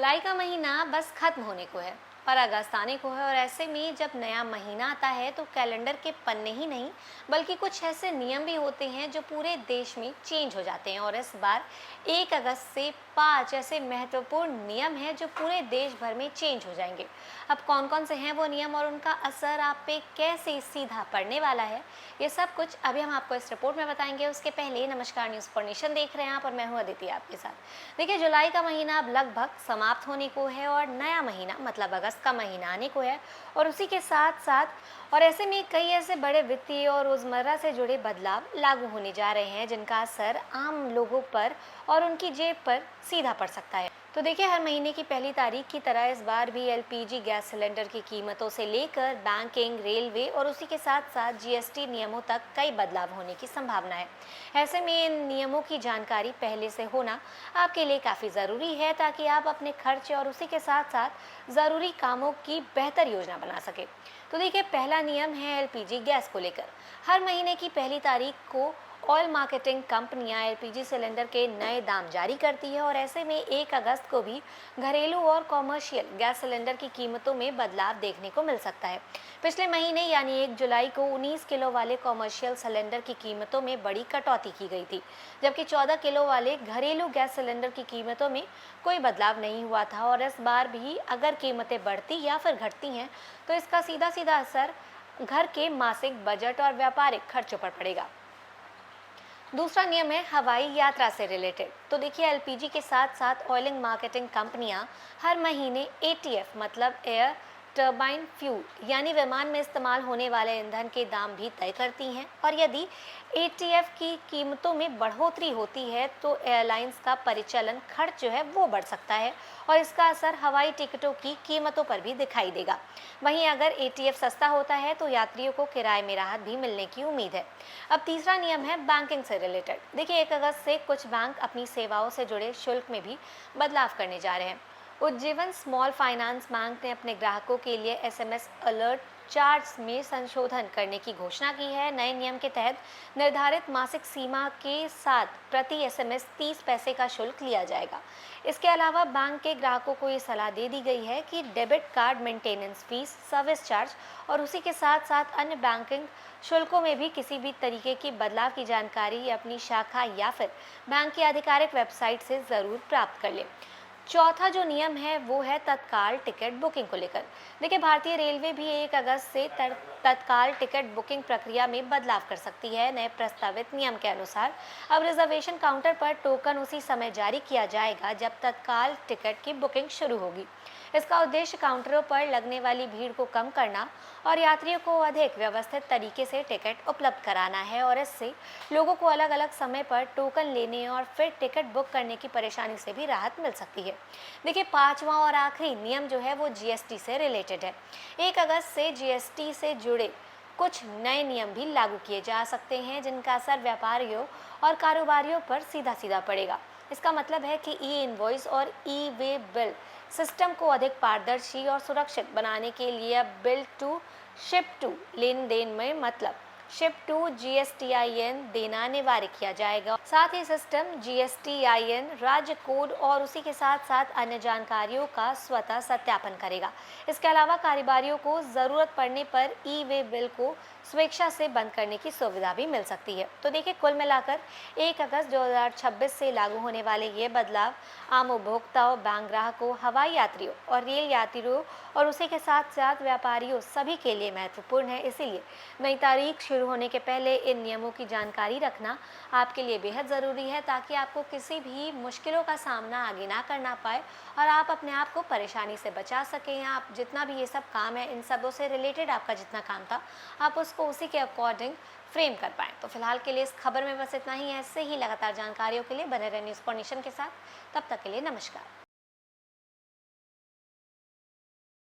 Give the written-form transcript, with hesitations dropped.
जुलाई का महीना बस खत्म होने को है पर अगस्त आने को है। और ऐसे में जब नया महीना आता है तो कैलेंडर के पन्ने ही नहीं बल्कि कुछ ऐसे नियम भी होते हैं जो पूरे देश में चेंज हो जाते हैं। और इस बार 1 अगस्त से 5 ऐसे महत्वपूर्ण नियम हैं जो पूरे देश भर में चेंज हो जाएंगे। अब कौन कौन से हैं वो नियम और उनका असर आप पे कैसे सीधा पड़ने वाला है, ये सब कुछ अभी हम आपको इस रिपोर्ट में बताएंगे। उसके पहले नमस्कार, न्यूज़ फॉर नेशन देख रहे हैं आप और मैं हूँ अदिति आपके साथ। देखिए, जुलाई का महीना अब लगभग समाप्त होने को है और नया महीना मतलब अगस्त का महीना आने को है। और उसी के साथ साथ और ऐसे में कई ऐसे बड़े वित्तीय और रोजमर्रा से जुड़े बदलाव लागू होने जा रहे हैं जिनका असर आम लोगों पर और उनकी जेब पर सीधा पड़ सकता है। तो देखिए, हर महीने की पहली तारीख की तरह इस बार भी एलपीजी गैस सिलेंडर की कीमतों से लेकर बैंकिंग, रेलवे और उसी के साथ साथ जीएसटी नियमों तक कई बदलाव होने की संभावना है। ऐसे में इन नियमों की जानकारी पहले से होना आपके लिए काफ़ी ज़रूरी है ताकि आप अपने खर्च और उसी के साथ साथ ज़रूरी कामों की बेहतर योजना बना सके। तो देखिए, पहला नियम है एलपीजी गैस को लेकर। हर महीने की पहली तारीख को ऑयल मार्केटिंग कंपनियां एलपीजी सिलेंडर के नए दाम जारी करती है और ऐसे में 1 अगस्त को भी घरेलू और कॉमर्शियल गैस सिलेंडर की कीमतों में बदलाव देखने को मिल सकता है। पिछले महीने यानी 1 जुलाई को 19 किलो वाले कॉमर्शियल सिलेंडर की कीमतों में बड़ी कटौती की गई थी, जबकि 14 किलो वाले घरेलू गैस सिलेंडर की कीमतों में कोई बदलाव नहीं हुआ था। और इस बार भी अगर कीमतें बढ़ती या फिर घटती हैं तो इसका सीधा सीधा असर घर के मासिक बजट और व्यापारिक खर्चों पर पड़ेगा। दूसरा नियम है हवाई यात्रा से रिलेटेड। तो देखिए, एलपीजी के साथ साथ ऑयलिंग मार्केटिंग कंपनियां हर महीने एटीएफ मतलब एयर टर्बाइन फ्यूल यानी विमान में इस्तेमाल होने वाले ईंधन के दाम भी तय करती हैं। और यदि एटीएफ की कीमतों में बढ़ोतरी होती है तो एयरलाइंस का परिचालन खर्च जो है वो बढ़ सकता है और इसका असर हवाई टिकटों की कीमतों पर भी दिखाई देगा। वहीं अगर एटीएफ सस्ता होता है तो यात्रियों को किराए में राहत भी मिलने की उम्मीद है। अब तीसरा नियम है बैंकिंग से रिलेटेड। देखिए, 1 अगस्त से कुछ बैंक अपनी सेवाओं से जुड़े शुल्क में भी बदलाव करने जा रहे हैं। उज्जीवन स्मॉल फाइनेंस बैंक ने अपने ग्राहकों के लिए एसएमएस अलर्ट चार्ज में संशोधन करने की घोषणा की है। नए नियम के तहत निर्धारित मासिक सीमा के साथ प्रति एसएमएस 30 पैसे का शुल्क लिया जाएगा। इसके अलावा बैंक के ग्राहकों को ये सलाह दे दी गई है कि debit card maintenance fees, service charge और उसी के साथ साथ अन्य बैंकिंग शुल्कों में भी किसी भी तरीके की बदलाव की जानकारी अपनी शाखा या फिर बैंक की आधिकारिक वेबसाइट से ज़रूर प्राप्त कर लें। चौथा जो नियम है वो है तत्काल टिकट बुकिंग को लेकर। देखिए, भारतीय रेलवे भी 1 अगस्त से तत्काल टिकट बुकिंग प्रक्रिया में बदलाव कर सकती है। नए प्रस्तावित नियम के अनुसार अब रिजर्वेशन काउंटर पर टोकन उसी समय जारी किया जाएगा जब तत्काल टिकट की बुकिंग शुरू होगी। इसका उद्देश्य काउंटरों पर लगने वाली भीड़ को कम करना और यात्रियों को अधिक व्यवस्थित तरीके से टिकट उपलब्ध कराना है। और इससे लोगों को अलग अलग समय पर टोकन लेने और फिर टिकट बुक करने की परेशानी से भी राहत मिल सकती है। देखिए, पांचवा और आखिरी नियम जो है वो जीएसटी से रिलेटेड है। 1 अगस्त से जीएसटी से जुड़े कुछ नए नियम भी लागू किए जा सकते हैं जिनका असर व्यापारियों और कारोबारियों पर सीधा सीधा पड़ेगा। इसका मतलब है कि ई इनवॉइस और ई वे बिल सिस्टम को अधिक पारदर्शी और सुरक्षित बनाने के लिए अब बिल टू शिप टू लेन देन में मतलब शिप टू जीएसटीआईएन देना अनिवार्य किया जाएगा। साथ ही सिस्टम जीएसटीआईएन, राज्य कोड और उसी के साथ साथ अन्य जानकारियों का स्वतः सत्यापन करेगा। इसके अलावा कारोबारियों को जरूरत पड़ने पर ई वे बिल को स्वेच्छा से बंद करने की सुविधा भी मिल सकती है। तो देखिए, कुल मिलाकर 1 अगस्त 2026 से लागू होने वाले ये बदलाव आम उपभोक्ताओं, बैंक ग्राहकों, हवाई यात्रियों और रेल यात्रियों और उसी के साथ साथ व्यापारियों सभी के लिए महत्वपूर्ण है। इसीलिए नई तारीख शुरू होने के पहले इन नियमों की जानकारी रखना आपके लिए बेहद ज़रूरी है ताकि आपको किसी भी मुश्किलों का सामना आगे ना करना पाए और आप अपने आप को परेशानी से बचा सकें। आप जितना भी ये सब काम है, इन सबों से रिलेटेड आपका जितना काम था, आप उसको उसी के अकॉर्डिंग फ्रेम कर पाएँ। तो फिलहाल के लिए इस खबर में बस इतना ही। ऐसे ही लगातार जानकारियों के लिए बने रहे न्यूज़ फॉर नेशन के साथ। तब तक के लिए नमस्कार।